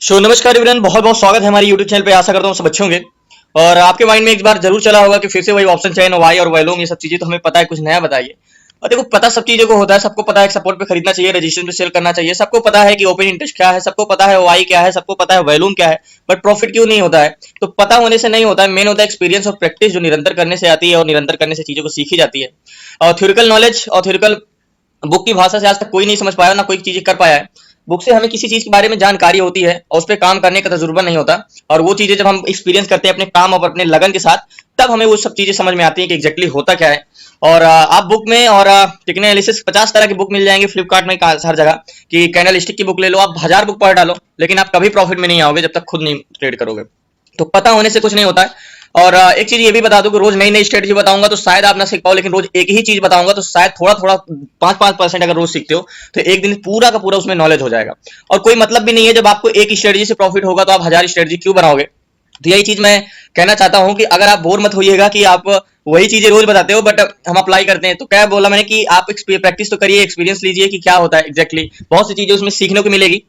नमस्कार एवरीवन, बहुत बहुत स्वागत है हमारी यूट्यूब चैनल पे। आशा करता हूँ सब अच्छे होंगे। और आपके माइंड में एक बार जरूर चला होगा कि फिर से वही ऑप्शन चेन, वाई और वैल्यूम, ये सब चीजें तो हमें पता है, कुछ नया बताइए। और देखो, पता सब चीजों को होता है, सबको पता है कि सपोर्ट पे खरीदना चाहिए, रजिस्ट्रेशन पे सेल करना चाहिए, सबको पता है कि ओपन इंटरेस्ट क्या है, सबको पता है वाई क्या है, सबको पता है वैल्यूम क्या है। बट प्रॉफिट क्यों नहीं होता है? तो पता होने से नहीं होता है, मेन होता है एक्सपीरियंस और प्रैक्टिस, जो निरंतर करने से आती है और निरंतर करने से चीजों को सीखी जाती है। और थ्योरिकल नॉलेज और थ्योरिकल बुक की भाषा से आज तक कोई नहीं समझ पाया, ना कोई चीज कर पाया है। बुक से हमें किसी चीज के बारे में जानकारी होती है और उस पर काम करने का तजुर्बा नहीं होता। और वो चीजें जब हम एक्सपीरियंस करते हैं अपने काम और अपने लगन के साथ, तब हमें वो सब चीजें समझ में आती हैं कि एग्जैक्टली होता क्या है। और आप बुक में और टेक्निकल एनालिसिस 50 तरह की बुक मिल जाएंगे फ्लिपकार्ट में, हर जगह की कैंडल स्टिक की बुक ले लो, आप 1000 बुक पढ़ डालो, लेकिन आप कभी प्रॉफिट में नहीं आओगे जब तक खुद नहीं ट्रेड करोगे। तो पता होने से कुछ नहीं होता है। और एक चीज ये भी बता दूं कि रोज नई नई स्ट्रेटजी बताऊंगा तो शायद आप ना सीख पाओ, लेकिन रोज एक ही चीज बताऊंगा तो शायद थोड़ा थोड़ा 5-5% अगर रोज सीखते हो तो एक दिन पूरा का पूरा उसमें नॉलेज हो जाएगा। और कोई मतलब भी नहीं है, जब आपको एक स्ट्रेटजी से प्रॉफिट होगा तो आप 1000 स्ट्रेटजी क्यों बनाओगे? तो यही चीज मैं कहना चाहता हूं कि अगर आप बोर मत होइएगा कि आप वही चीजें रोज बताते हो बट हम अप्लाई करते हैं। तो क्या बोला मैंने कि आप प्रैक्टिस तो करिए, एक्सपीरियंस लीजिए कि क्या होता है एग्जैक्टली। बहुत सी चीजें उसमें सीखने को मिलेगी।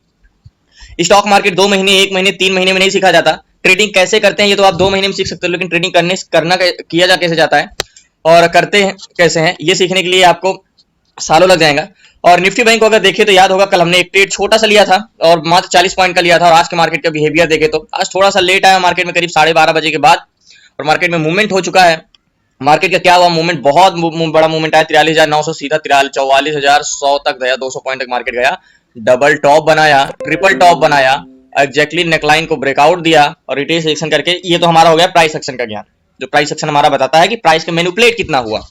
स्टॉक मार्केट 2 महीने, 1 महीने, 3 महीने में नहीं सीखा जाता। ट्रेडिंग कैसे करते हैं ये तो आप 2 महीने में सीख सकते हो, लेकिन ट्रेडिंग करना किया जा कैसे जाता है और करते हैं कैसे हैं, ये सीखने के लिए आपको सालों लग जाएगा। और निफ्टी बैंक को अगर देखें तो याद होगा, कल हमने एक ट्रेड छोटा सा लिया था और मात्र 40 पॉइंट का लिया था। और आज के मार्केट का बिहेवियर देखे तो आज थोड़ा सा लेट आया मार्केट में, करीब 12:30 बजे के बाद, और मार्केट में मूवमेंट हो चुका है। मार्केट का क्या हुआ मूवमेंट? बहुत बड़ा मूवमेंट आया। 43,900 सीधा 44,100 तक गया, 200 पॉइंट तक मार्केट गया। डबल टॉप बनाया, ट्रिपल टॉप बनाया, एग्जैक्टली नेकलाइन को ब्रेकआउट दिया और रिटेल सेक्शन करके। ये तो हमारा हो गया प्राइस एक्शन का ज्ञान, जो प्राइस सेक्शन हमारा बताता है कि प्राइस का मैनिपुलेट कितना हुआ।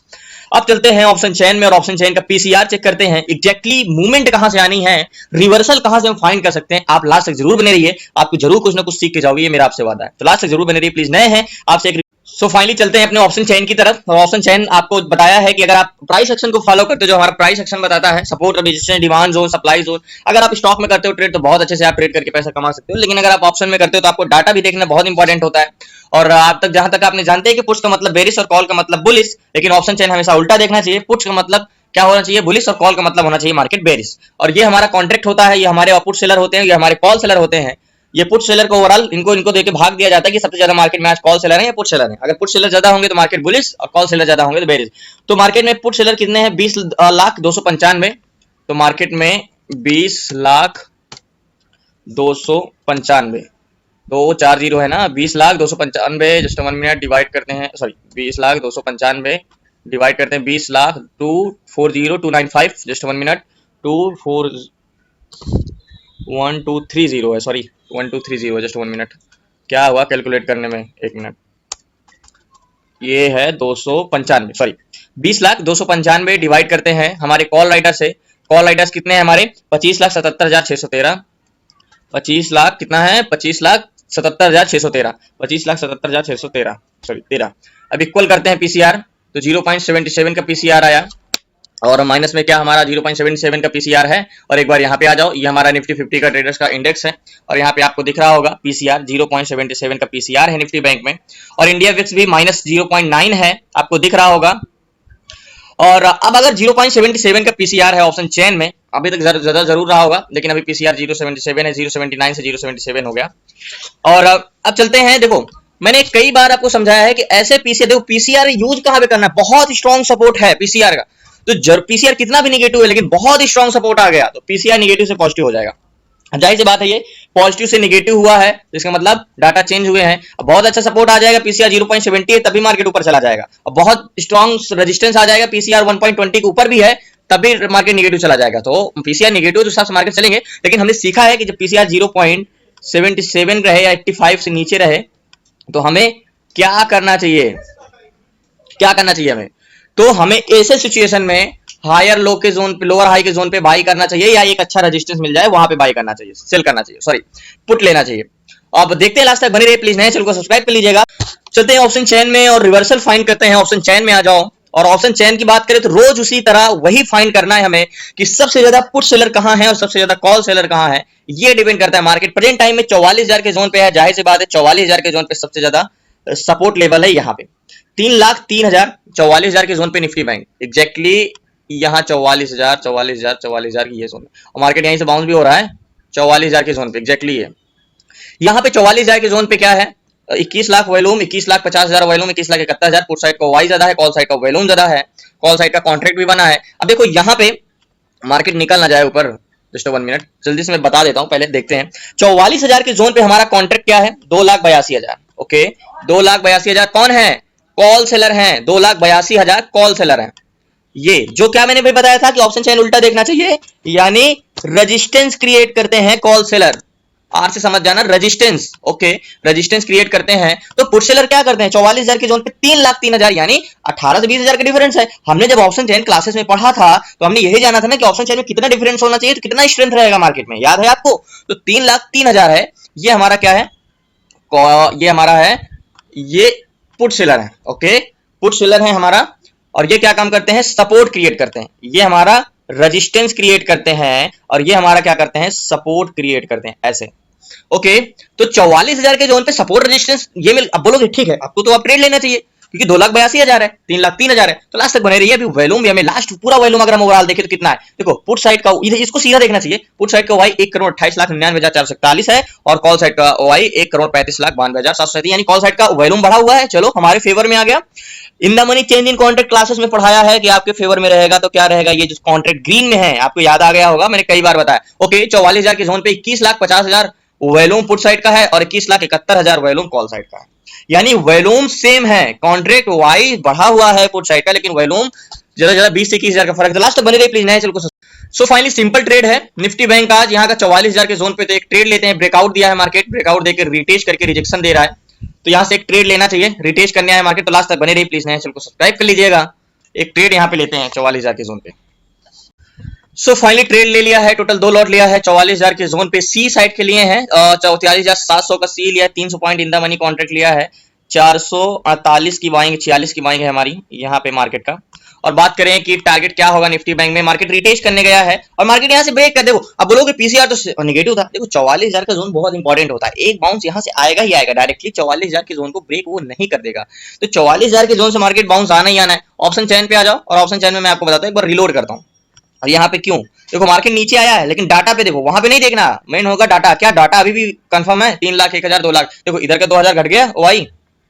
अब चलते हैं ऑप्शन चेन में और ऑप्शन चेन का पीसीआर चेक करते हैं, एग्जैक्टली मूवमेंट कहां से आनी है, रिवर्सल कहां से हम फाइंड कर सकते हैं। आप लास्ट तक जरूर बने रहिए, आपको जरूर कुछ ना कुछ सीख के जाओगे, ये मेरा आपसे वादा है। तो लास्ट तक जरूर बने रहिए प्लीज। नए हैं आपसे एक फाइनली चलते हैं अपने ऑप्शन चेन की तरफ। और ऑप्शन चेन आपको बताया है कि अगर आप प्राइस एक्शन को फॉलो करते हो, जो हमारा प्राइस एक्शन बताता है, support, resistance, demand zone, supply zone. अगर आप स्टॉक में करते हो ट्रेड तो बहुत अच्छे से आप ट्रेड करके पैसा कमा सकते हो, लेकिन अगर आप ऑप्शन में करते हो तो आपको डाटा भी देखना बहुत इंपॉर्टेंट होता है। और आप तक जहां तक आपने जानते हैं कि पुट्स का मतलब बेरिश और कॉल का मतलब बुलिश, लेकिन ऑप्शन चेन हमेशा उल्टा देखना चाहिए। पुट्स का मतलब क्या होना चाहिए? बुलिश, और कॉल का मतलब होना चाहिए मार्केट बेरिश। और ये हमारा कॉन्ट्रैक्ट होता है, ये हमारे पुट सेलर होते हैं, ये हमारे कॉल सेलर होते हैं। ये पुट सेलर को ओवरऑल इनको देके भाग दिया जाता है कि सबसे ज्यादा मार्केट में आज कॉल सेलर है या पुट सेलर है। अगर पुट सेलर ज्यादा होंगे तो मार्केट बुलिश, और कॉल सेलर ज्यादा होंगे तो बेरिश। तो मार्केट में पुट सेलर कितने हैं? 20,295। तो मार्केट में 20,295, तो 4 जीरो है ना, 20,295। जस्ट 1 मिनट डिवाइड करते हैं, सॉरी 20,295 डिवाइड करते हैं 20 लाख 240,295। जस्ट 1 मिनट, 241,230 है, सॉरी 1230 है। जस्ट 1 मिनट, क्या हुआ कैलकुलेट करने में, 1 मिनट। ये है 295, सॉरी 20,295 डिवाइड करते हैं हमारे कॉल राइडर से। कॉल राइडर्स कितने हैं हमारे? 25,77,613। 25 लाख कितना है? 25,77,613। 25,77,613, सॉरी 13। अब इक्वल करते हैं पीसीआर, तो 0.77 का पीसीआर आया, और माइनस में क्या हमारा 0.77 का पीसीआर है। और एक बार यहाँ पे आ जाओ, ये हमारा निफ्टी 50 का ट्रेडर्स का इंडेक्स है, और यहाँ पे आपको दिख रहा होगा पीसीआर 0.77 का पीसीआर है निफ्टी बैंक में। और इंडिया विक्स भी -0.9 है, आपको दिख रहा होगा। और अब अगर 0.77 का पीसीआर है ऑप्शन चेन में, अभी तक ज्यादा जरूर रहा होगा, लेकिन अभी पीसीआर 0.77 है, 0.79 से 0.77 हो गया। और अब चलते हैं, देखो मैंने कई बार आपको समझाया है कि ऐसे पीसीआर, देखो पीसीआर यूज कहां पे करना है, बहुत स्ट्रॉन्ग सपोर्ट है पीसीआर का। तो पीसीआर कितना भी निगेटिव है लेकिन बहुत स्ट्रॉन्ग सपोर्ट आ गया तो पीसीआर निगेटिव से पॉजिटिव हो जाएगा। जाहिर सी बात है, ये पॉजिटिव से नेगेटिव हुआ है, इसका मतलब डाटा चेंज हुए हैं। अब बहुत अच्छा सपोर्ट आ जाएगा, पीसीआर 0.70 है तभी मार्केट ऊपर चला जाएगा। अब बहुत स्ट्रॉन्ग रेजिस्टेंस आ जाएगा, पीसीआर 1.20 के ऊपर भी है तभी मार्केट नेगेटिव चला जाएगा। तो पीसीआर नेगेटिव तो सब मार्केट चलेंगे, लेकिन हमने सीखा है कि जब पीसीआर 0.77 रहे या 85 से नीचे रहे तो हमें क्या करना चाहिए, क्या करना चाहिए हमें? तो हमें ऐसे सिचुएशन में हायर लो के जोन पे, लोअर हाई के जोन पे बाई करना चाहिए, या एक अच्छा रेजिस्टेंस मिल जाए वहां पे बाई करना चाहिए, सेल करना चाहिए, सॉरी पुट लेना चाहिए। अब देखते हैं, लास्ट तक बने रहिए प्लीज, नए चैनल को सब्सक्राइब कर लीजिएगा। चलते हैं ऑप्शन चेन में और रिवर्सल फाइंड करते हैं। ऑप्शन चेन में आ जाओ, और ऑप्शन चेन की बात करें तो रोज उसी तरह वही फाइंड करना है हमें कि सबसे ज्यादा पुट सेलर कहां है और सबसे ज्यादा कॉल सेलर कहां है। ये डिपेंड करता है। मार्केट प्रेजेंट टाइम में 44,000 के जोन पे है, जाहिर सी बात है 44,000 के जोन पे सबसे ज्यादा सपोर्ट लेवल है। यहाँ पे 3,03,000, 44,000 के जोन पे निफ्टी बैंक एग्जैक्टली यहाँ 44,000 की ये जोन, और मार्केट यहीं से बाउंस भी हो रहा है 44,000 के जोन पे एग्जैक्टली है। यहाँ पे 44,000 के जोन पे क्या है, 21 lakh volume, 21,50,000 volume, 21,71,000। Put side का वाई ज्यादा है, कॉल साइड का वॉल्यूम ज्यादा है, कॉल साइड का कॉन्ट्रैक्ट भी बना है। अब देखो यहाँ पे मार्केट निकल ना जाए ऊपर, जस्ट 1 मिनट जल्दी से मैं बता देता हूं, पहले देखते हैं। 44,000 के जोन पे हमारा कॉन्ट्रैक्ट क्या है, 2,82,000। ओके, 2,82,000 कौन है, कॉल सेलर हैं, 2,82,000 कॉल सेलर हैं। ये जो क्या मैंने भी बताया था कि ऑप्शन चेन उल्टा देखना चाहिए, यानी रेजिस्टेंस क्रिएट करते हैं कॉल सेलर। आर से समझ जाना, रेजिस्टेंस। ओके, रेजिस्टेंस क्रिएट करते हैं। तो पुट सेलर क्या करते हैं, 44,000 के जोन पे 3,03,000 यानी 18 से 20,000 का डिफरेंस है। हमने जब ऑप्शन चेन क्लासेस में पढ़ा था तो हमने यही जाना था ना कि ऑप्शन चेन में कितना डिफरेंस होना चाहिए, तो कितना स्ट्रेंथ रहेगा मार्केट में, याद है आपको। तो 3,03,000 है, ये हमारा क्या है, ये हमारा है, ये पुट सेलर है। ओके, पुट सेलर है हमारा, और ये क्या काम करते हैं, सपोर्ट क्रिएट करते हैं। ये हमारा रेजिस्टेंस क्रिएट करते हैं, और ये हमारा क्या करते हैं, सपोर्ट क्रिएट करते हैं, ऐसे। ओके, तो 44,000 के जोन पे सपोर्ट रेजिस्टेंस ये मिल, अब बोलोगे ठीक है आपको तो अब ट्रेड लेना चाहिए क्योंकि 2,82,000 है, 3,03,000 है, तो लास्ट तक बने रहिए। अभी वॉल्यूम भी हमें लास्ट पूरा वॉल्यूम अगर हम ओवरऑल देखें तो कितना है, देखो पुट साइड का इधर इसको सीधा देखना चाहिए। पुट साइड का वाई 1,28,99,441 है, और कॉल साइड का वाई 1,35,92,737, यानी कॉल साइड का वॉल्यूम बढ़ा हुआ है, चलो हमारे फेवर में आ गया। In the money change in contract classes में पढ़ाया है कि आपके फेवर में रहेगा, तो क्या रहेगा, ये जो कॉन्ट्रैक्ट ग्रीन में है, आपको याद आ गया होगा, मैंने कई बार बताया। ओके, 44,000 के जोन पे 21,50,000 वॉल्यूम पुट साइड का है, और 21,71,000 वॉल्यूम कॉल साइड का है, यानी वॉल्यूम सेम है। कॉन्ट्रैक्ट वाई बढ़ा हुआ है पुट साइड का, लेकिन वॉल्यूम ज्यादा 20 से 21,000 का फर्क है। लास्ट बने रहे प्लीज, नए चल को। सो फाइनली सिंपल ट्रेड है निफ्टी बैंक आज यहाँ का 44,000 के जोन पे, तो एक ट्रेड लेते हैं। ब्रेकआउट दिया है मार्केट, ब्रेकआउट देकर रिटेस्ट करके रिजेक्शन दे रहा है, तो यहाँ से एक ट्रेड लेना चाहिए, रिटेस्ट करने आया मार्केट। तो लास्ट तक बने रही प्लीज, नए चैनल को सब्सक्राइब कर लीजिएगा। एक ट्रेड यहाँ पे लेते हैं 44,000 के जोन पे। सो फाइनली ट्रेड ले लिया है, टोटल 2 लॉट लिया है 44,000 के जोन पे। सी साइड के लिए हैं 44,700 का सी लिया है, 300 point in the money contract लिया है, 448 की बाइंग, 46 की बाइंग है हमारी यहाँ पे मार्केट का। और बात करें कि टारगेट क्या होगा निफ्टी बैंक में, मार्केट रिटेस्ट करने गया है और मार्केट यहाँ से ब्रेक कर, देखो अब बोलोगे पीसीआर तो नेगेटिव था, देखो 44,000 का जोन बहुत इंपॉर्टेंट होता है, एक बाउंस यहाँ से आएगा ही आएगा, डायरेक्टली 44,000 के जोन को ब्रेक वो नहीं कर देगा। तो 44,000 के जोन से मार्केट बाउंस आना ही आना है। ऑप्शन चैन पे आ जाओ, और ऑप्शन चैन में मैं आपको बताता हूँ, एक बार रिलोड करता हूँ। और यहाँ पे क्यों, देखो मार्केट नीचे आया है, लेकिन डाटा पे देखो, वहां पे नहीं देखना, मेन होगा डाटा। क्या डाटा अभी भी कंफर्म है, 3 लाख, 1,000, 2 लाख, देखो इधर का 2,000 घट गया वाई,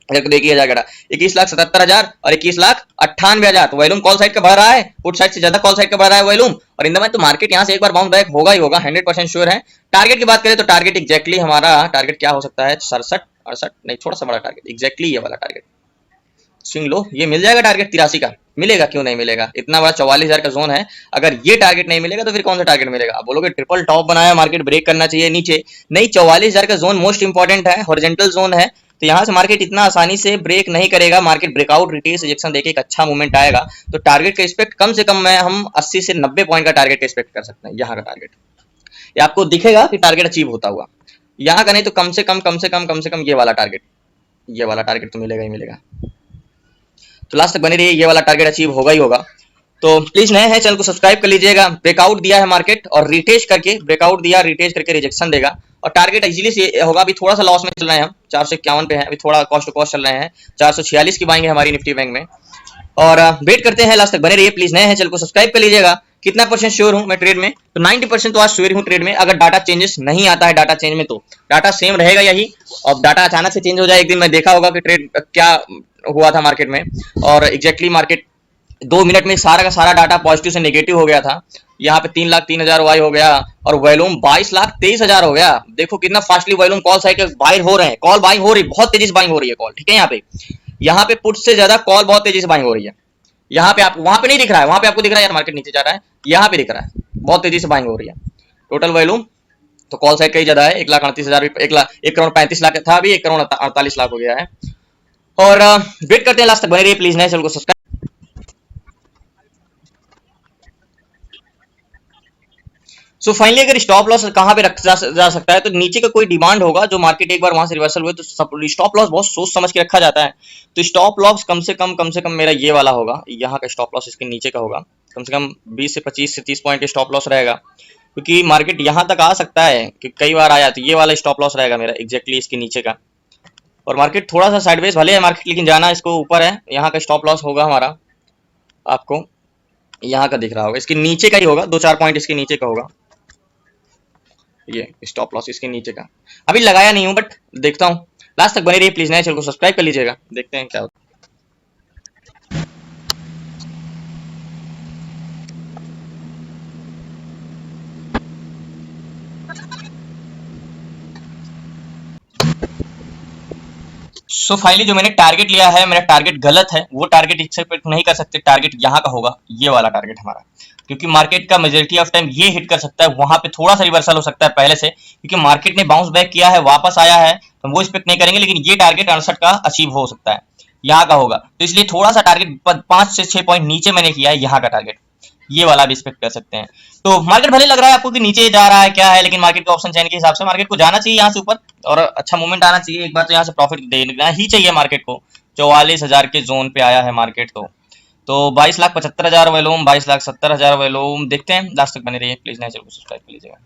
इधर को देखिए घटा 21,77,000 और 21,98,000। तो वॉल्यूम कॉल साइड का बढ़ रहा है, पुट साइड से ज्यादा कॉल साइड का बढ़ रहा है वॉल्यूम। और इन द तो मार्केट यहाँ से एक बार बाउंस बैक होगा ही होगा, 100% श्योर है। टारगेट की बात करें तो टारगेट एक्जैक्टली हमारा टारगेट क्या हो सकता है, 67, 68, नहीं थोड़ा सा बड़ा टारगेट, एक्जैक्टली ये वाला टारगेट स्विंग लो, ये मिल जाएगा टारगेट 83 का, मिलेगा क्यों नहीं मिलेगा, इतना बड़ा 44,000 का जोन है। अगर ये टारगेट नहीं मिलेगा तो फिर कौन सा टारगेट मिलेगा। आप बोलोगे ट्रिपल टॉप बनाया, मार्केट ब्रेक करना चाहिए नीचे, नहीं, 44,000 का जोन मोस्ट इंपॉर्टेंट है, हॉरिजॉन्टल जोन है, तो यहाँ से मार्केट इतना आसानी से ब्रेक नहीं करेगा। मार्केट ब्रेकआउट, रिटेस्ट, रिजेक्शन देके एक अच्छा मूवमेंट आएगा, तो टारगेट का एक्सपेक्ट कम से कम हम 80 से 90 पॉइंट का टारगेट एक्सपेक्ट कर सकते हैं। यहाँ का टारगेट ये आपको दिखेगा कि टारगेट अचीव होता हुआ, यहाँ का नहीं तो कम से कम ये वाला टारगेट, ये वाला टारगेट तो मिलेगा ही मिलेगा। तो लास्ट तक बने रहिए, ये वाला टारगेट अचीव होगा ही होगा। तो प्लीज नए हैं चैनल को सब्सक्राइब कर लीजिएगा। ब्रेकआउट दिया है मार्केट और रिटेस्ट करके, ब्रेकआउट दिया, रिटेस्ट करके रिजेक्शन देगा, और टारगेट इजीली से होगा। अभी थोड़ा सा लॉस में चल रहे हैं हम, 451 पे हैं अभी, थोड़ा कॉस्ट टू कॉस्ट चल रहे हैं, 446 की बाइंग है हमारी निफ्टी बैंक में, और वेट करते हैं। लास्ट तक बने रहिए प्लीज, नए हैं चैनल को सब्सक्राइब कर लीजिएगा। कितना परसेंट श्योर हूं मैं ट्रेड में, तो 90% तो आज श्योर हूं ट्रेड में। अगर डाटा चेंजेस नहीं आता है, डाटा चेंज में तो डाटा सेम रहेगा यही, और डाटा अचानक से चेंज हो जाए, एक दिन मैं देखा होगा कि ट्रेड क्या हुआ था मार्केट में, और एग्जैक्टली मार्केट 2 मिनट में सारा का सारा डाटा पॉजिटिव से नेगेटिव हो गया था। यहाँ पे 3,03,000 वाई हो गया, और वॉल्यूम 22,23,000 हो गया। देखो कितना फास्टली वॉल्यूम कॉल साइड के बाइंग हो रहे हैं, कॉल बाइंग हो रही, बहुत तेजी से बाइंग हो रही है कॉल, ठीक है। यहाँ पे पुट से ज्यादा कॉल बहुत तेजी से बाइंग हो रही है। यहाँ पे आप, वहां पे नहीं दिख रहा है, वहां पे आपको दिख रहा है यार मार्केट नीचे जा रहा है, यहाँ पे दिख रहा है बहुत तेजी से बाइंग हो रही है। टोटल वॉल्यूम तो कॉल साइड का ही ज्यादा है, 1,38,000, 1,01,35,00,000 था, अभी 1,48,00,000 हो गया है। और वेट करते हैं, लास्ट तक बने रहिए प्लीज, नए चैनल को सब्सक्राइब। सो फाइनली अगर स्टॉप लॉस कहां पे रखा जा सकता है, तो नीचे का कोई डिमांड होगा जो मार्केट एक बार वहां से रिवर्सल हुए तो स्टॉप लॉस बहुत सोच समझ के रखा जाता है। तो स्टॉप लॉस कम से कम मेरा ये वाला होगा, यहाँ का स्टॉप लॉस इसके नीचे का होगा, कम से कम 20 से 25 से 30 पॉइंट स्टॉप लॉस रहेगा, क्योंकि मार्केट यहाँ तक आ सकता है कि कई बार आया, तो ये वाला स्टॉप लॉस रहेगा मेरा एग्जैक्टली इसके नीचे का। और मार्केट थोड़ा सा साइडवेज भले है मार्केट, लेकिन जाना इसको ऊपर है। यहाँ का स्टॉप लॉस होगा हमारा, आपको यहाँ का दिख रहा होगा, इसके नीचे का ही होगा, 2-4 पॉइंट इसके नीचे का होगा, ये स्टॉप लॉस इसके नीचे का अभी लगाया नहीं हूँ, बट देखता हूँ। लास्ट तक बने रहिए प्लीज, नए चैनल को सब्सक्राइब कर लीजिएगा। देखते हैं क्या होता है। सो फाइनली जो मैंने टारगेट लिया है, मेरा टारगेट गलत है। वो टारगेट एक्सेप्ट नहीं कर सकते, टारगेट यहाँ का होगा, ये वाला टारगेट हमारा, क्योंकि मार्केट का मेजोरिटी ऑफ टाइम ये हिट कर सकता है। वहां पे थोड़ा सा रिवर्सल हो सकता है पहले से, क्योंकि मार्केट ने बाउंस बैक किया है, वापस आया है, तो वो एक्सपेक्ट नहीं करेंगे। लेकिन ये टारगेट 68 का अचीव हो सकता है, यहाँ का होगा। तो इसलिए थोड़ा सा टारगेट 5 से 6 पॉइंट नीचे मैंने किया है, यहाँ का टारगेट ये वाला भी एक्सपेक्ट कर सकते हैं। तो मार्केट भले लग रहा है आपको कि नीचे जा रहा है क्या है, लेकिन मार्केट का ऑप्शन चैन के हिसाब से मार्केट को जाना चाहिए यहाँ से ऊपर, और अच्छा मूवमेंट आना चाहिए। एक बार तो यहाँ से प्रॉफिट देना ही चाहिए मार्केट को। 44,000 के जोन पे आया है मार्केट, तो 22,75,000 वॉल्यूम, 22,70,000 वॉल्यूम। देखते हैं, लास्ट तक बने रहिए प्लीज, नए चैनल को सब्सक्राइब कर लीजिएगा।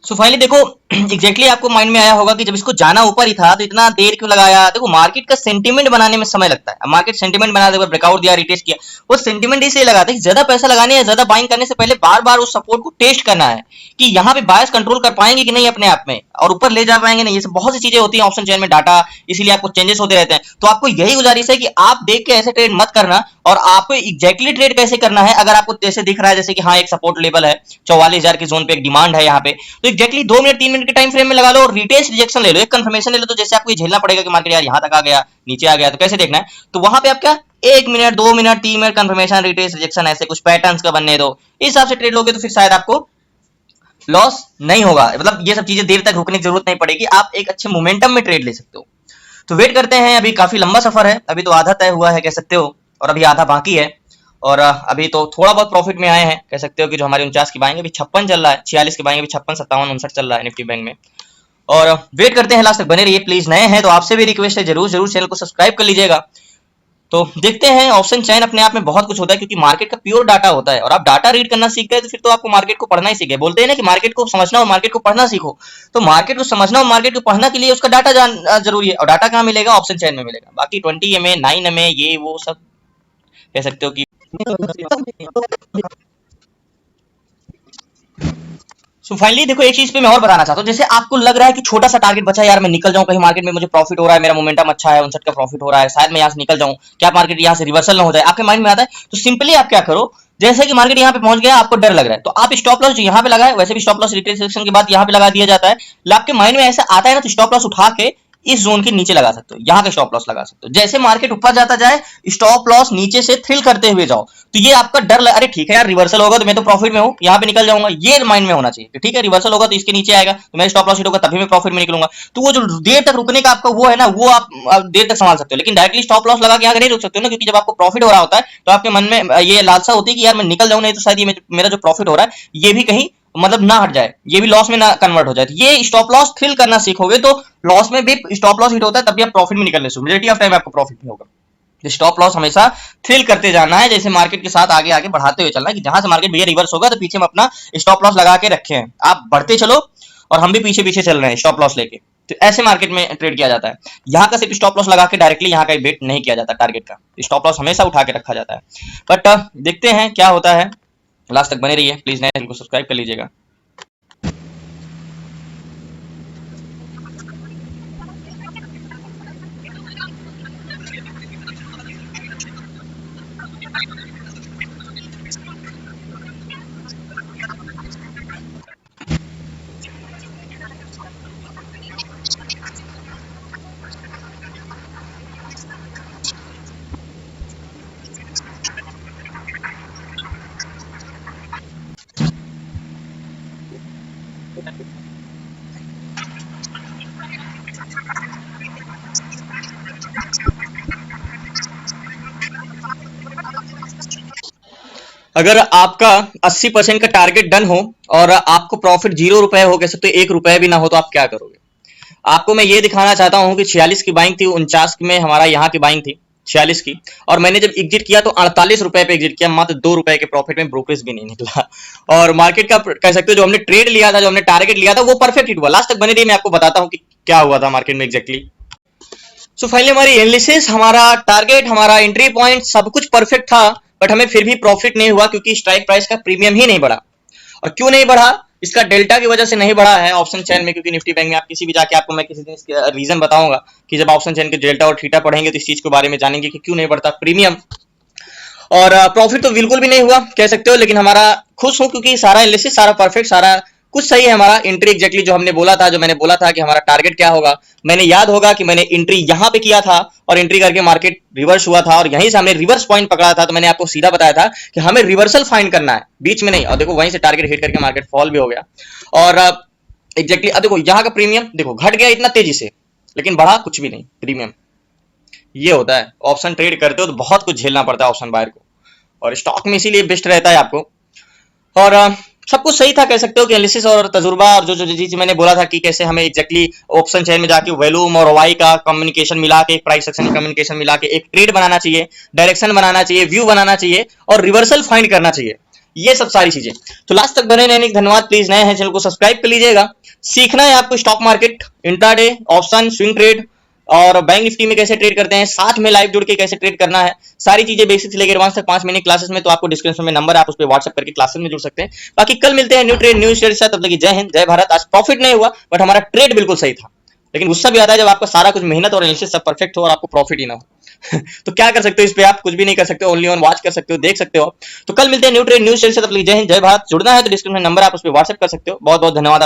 सो फाइनली देखो, एग्जैक्टली आपको माइंड में आया होगा कि जब इसको जाना ऊपर ही था तो इतना देर क्यों लगाया। देखो मार्केट का सेंटीमेंट बनाने में समय लगता है। मार्केट सेंटीमेंट बना देगा, ब्रेकआउट दिया, रिटेस्ट किया, वो सेंटीमेंट इसलिए लगाते हैं कि ज्यादा पैसा लगाने या ज्यादा बाइंग करने से पहले बार बार उस सपोर्ट को टेस्ट करना है कि यहाँ पे बायस कंट्रोल कर पाएंगे कि नहीं अपने आप में, और ऊपर ले जा पाएंगे नहीं। ये सब बहुत सी चीजें होती है ऑप्शन चेन में, डाटा, इसीलिए आपको चेंजेस होते रहते हैं। तो आपको यही गुजारिश है कि आप देख के ऐसे ट्रेड मत करना, और आपको एग्जैक्टली ट्रेड कैसे करना है। अगर आपको जैसे दिख रहा है जैसे कि हाँ एक सपोर्ट लेवल है 44,000 के जोन पे, एक डिमांड है यहाँ पे, तो एग्जैक्टली 2 मिनट 3 मिनट के टाइम फ्रेम में लगा लो और रिटेस्ट रिजेक्शन ले लो, एक कंफर्मेशन ले लो। तो जैसे आपको ये झेलना पड़ेगा कि मार्केट यार यहाँ तक आ गया, नीचे आ गया, तो कैसे देखना है, तो वहां पे आप क्या 1 minute 2 minute 3 minute confirmation, retest rejection, ऐसे कुछ पैटर्न्स का बनने दो। इस हिसाब से ट्रेड लोगे तो फिर शायद आपको लॉस नहीं होगा। मतलब ये सब चीजें देर तक रुकने की जरूरत नहीं पड़ेगी, आप एक अच्छे मोमेंटम में ट्रेड ले सकते हो। तो वेट करते हैं, अभी काफी लंबा सफर है, अभी तो आधा तय हुआ है कह सकते हो, और अभी आधा बाकी है। और अभी तो थोड़ा बहुत प्रॉफिट में आए हैं, कह सकते हो कि जो हमारे 49 की बाइंग अभी 56 चल रहा है, 46 की बाइंग अभी 56, 57, 59 चल रहा है निफ्टी बैंक में। और वेट करते हैं, लास्ट तक बने रहिए प्लीज। नए हैं तो आपसे भी रिक्वेस्ट है, जरूर जरूर चैनल को सब्सक्राइब कर लीजिएगा। तो देखते हैं, ऑप्शन चैन अपने आप में बहुत कुछ होता है, क्योंकि मार्केट का प्योर डाटा होता है, और आप डाटा रीड करना सीख गए तो फिर तो आपको मार्केट को पढ़ना ही सीख गए। बोलते हैं ना कि मार्केट को समझना और मार्केट को पढ़ना सीखो, तो मार्केट को समझना और मार्केट को पढ़ना के लिए उसका डाटा जानना जरूरी है। और डाटा कहाँ मिलेगा? ऑप्शन चैन में मिलेगा। बाकी 20 MA 9 MA ये वो सब कह सकते हो कि सो फाइनली देखो, एक चीज पे मैं और बताना चाहता हूँ। जैसे आपको लग रहा है कि छोटा सा टारगेट बचा है, यार मैं निकल जाऊं कहीं, मार्केट में मुझे प्रॉफिट हो रहा है, मेरा मोमेंटम अच्छा है, 59 का प्रॉफिट हो रहा है, शायद मैं यहाँ से निकल जाऊं, क्या मार्केट यहाँ से रिवर्सल ना हो जाए, आपके माइंड में आता है। तो सिंपली आप क्या करो, जैसे कि मार्केट यहाँ पे पहुंच गया, आपको डर लग रहा है, तो आप स्टॉप लॉस जो यहाँ पे लगाए, वैसे भी स्टॉप लॉस रिटेल सेक्शन के बाद यहाँ पे लगा दिया जाता है। आपके माइंड में ऐसा आता है ना, तो स्टॉप लॉस उठा के इस जोन के नीचे लगा सकते हो, यहाँ का स्टॉप लॉस लगा सकते हो। जैसे मार्केट ऊपर जाता जाए, स्टॉप लॉस नीचे से थ्रिल करते हुए जाओ, तो ये आपका डर अरे ठीक है यार, रिवर्सल होगा तो मैं तो प्रॉफिट में हूं, यहाँ पे निकल जाऊंगा, ये माइंड में होना चाहिए कि ठीक है रिवर्सल होगा तो इसके नीचे आएगा, तो मेरा स्टॉप लॉस हिट होगा तभी मैं प्रॉफिट में निकलूंगा। तो वो जो देर तक रुकने का आपका वो है ना, वो आप देर तक संभाल सकते हो। लेकिन डायरेक्टली स्टॉप लॉस लगा के यहाँ नहीं रुक सकते हो ना, क्योंकि जब आपको प्रॉफिट हो रहा होता है तो आपके मन में ये लालसा होती है कि यार मैं निकल जाऊं, नहीं तो शायद ये मेरा जो प्रॉफिट हो रहा है ये भी कहीं मतलब ना हट जाए, ये भी लॉस में ना कन्वर्ट हो जाए। तो ये स्टॉप लॉस थ्रिल करना सीखोगे तो लॉस में भी स्टॉप लॉस हिट होता है, तभी आप प्रॉफिट में निकलने से मेजॉरिटी ऑफ टाइम आपको प्रॉफिट में होगा। स्टॉप लॉस हमेशा थ्रिल करते जाना है, जैसे मार्केट के साथ आगे आगे बढ़ाते हुए चलना है, कि जहां से मार्केट भैया रिवर्स होगा तो पीछे हम अपना स्टॉप लॉस लगा के रखे हैं, आप बढ़ते चलो और हम भी पीछे पीछे चल रहे हैं स्टॉप लॉस लेके। तो ऐसे मार्केट में ट्रेड किया जाता है। यहाँ का सिर्फ स्टॉप लॉस लगा के डायरेक्टली यहाँ का बेट नहीं किया जाता, टारगेट का स्टॉप लॉस हमेशा उठा के रखा जाता है। बट देखते हैं क्या होता है, लास्ट तक बने रहिए प्लीज, नए चैनल को सब्सक्राइब कर लीजिएगा। अगर आपका 80% का टारगेट डन हो और आपको प्रॉफिट 0 रुपए हो, कह सकते 1 रुपए भी ना हो, तो आप क्या करोगे? आपको मैं ये दिखाना चाहता हूं कि 46 की बाइंग थी, 49 में हमारा यहाँ की बाइंग थी, 46 की, और मैंने जब एग्जिट किया तो 48 रुपए पे एग्जिट किया, मात्र 2 रुपए के प्रॉफिट में, ब्रोकरेज भी नहीं निकला। और मार्केट का कह सकते हो जो हमने ट्रेड लिया था, जो हमने टारगेट लिया था, वो परफेक्ट हिट हुआ। लास्ट तक बने रही, मैं आपको बताता हूँ कि क्या हुआ था मार्केट में एग्जैक्टली। सो फाइनली हमारी एनालिसिस, हमारा टारगेट, हमारा एंट्री पॉइंट सब कुछ परफेक्ट था, बट हमें फिर भी प्रॉफिट नहीं हुआ क्योंकि स्ट्राइक प्राइस का प्रीमियम ही नहीं बढ़ा। और क्यों नहीं बढ़ा, इसका डेल्टा की वजह से नहीं बढ़ा है ऑप्शन चेन में, क्योंकि निफ्टी बैंक में आप किसी भी जाके, आपको मैं किसी दिन इसका रीजन बताऊंगा कि जब ऑप्शन चेन के डेल्टा और थीटा पढ़ेंगे तो इस चीज के बारे में जानेंगे कि क्यों नहीं बढ़ता प्रीमियम। और प्रॉफिट तो बिल्कुल भी नहीं हुआ कह सकते हो, लेकिन हमारा खुश हूं क्योंकि सारा एनालिसिस, सारा परफेक्ट, सारा कुछ सही है। हमारा एंट्री एग्जैक्टली जो हमने बोला था, जो मैंने बोला था कि हमारा टारगेट क्या होगा, मैंने याद होगा कि मैंने एंट्री यहां पे किया था और एंट्री करके मार्केट रिवर्स हुआ था और यहीं से हमने रिवर्स पॉइंट पकड़ा था। तो मैंने आपको सीधा बताया था कि हमें रिवर्सल फाइंड करना है, बीच में नहीं। और देखो वहीं से टारगेट हिट करके मार्केट फॉल भी हो गया। और एग्जैक्टली अब देखो यहाँ का प्रीमियम देखो घट गया इतना तेजी से, लेकिन बढ़ा कुछ भी नहीं प्रीमियम। ये होता है, ऑप्शन ट्रेड करते हो तो बहुत कुछ झेलना पड़ता है ऑप्शन बायर को, और स्टॉक में इसीलिए बेस्ट रहता है आपको। और सब कुछ सही था कह सकते हो कि एनालिसिस और तजुर्बा, और जो जो चीज मैंने बोला था कि कैसे हमें एग्जैक्टली ऑप्शन चेन में जाके वॉल्यूम और वाई का कम्युनिकेशन मिला के, प्राइस एक्शन कम्युनिकेशन मिला के एक ट्रेड बनाना चाहिए, डायरेक्शन बनाना चाहिए, व्यू बनाना चाहिए और रिवर्सल फाइंड करना चाहिए, ये सब सारी चीजें। तो लास्ट तक बने रहने का धन्यवाद। प्लीज नए हैं चैनल को सब्सक्राइब कर लीजिएगा। सीखना है आपको stock market, intraday, option, swing trade और बैंक निफ्टी में कैसे ट्रेड करते हैं, साथ में लाइव जुड़ के कैसे ट्रेड करना है, सारी चीजें बेसिक से लेकर एडवांस तक 5 महीने क्लासेस में। तो आपको डिस्क्रिप्शन में नंबर है, आप उस पर व्हाट्सएप करके क्लासेस में जुड़ सकते हैं। बाकी कल मिलते हैं न्यू ट्रेड न्यू शेयर के साथ। तब तक जय हिंद, जय भारत। आज प्रॉफिट नहीं हुआ बट हमारा ट्रेड बिल्कुल सही था, लेकिन गुस्सा भी आता है जब आपका सारा कुछ मेहनत और एनालिसिस सब परफेक्ट हो और आपको प्रॉफिट ही ना हो। तो क्या कर सकते हो इस पे, आप कुछ भी नहीं कर सकते, ओनली ऑन वॉच कर सकते हो, देख सकते हो। तो कल मिलते हैं न्यू ट्रेड न्यू शेयर से। तब तक जय हिंद, जय भारत। जुड़ना है तो डिस्क्रिप्शन में नंबर, आप उस पर व्हाट्सएप कर सकते हो। बहुत बहुत धन्यवाद।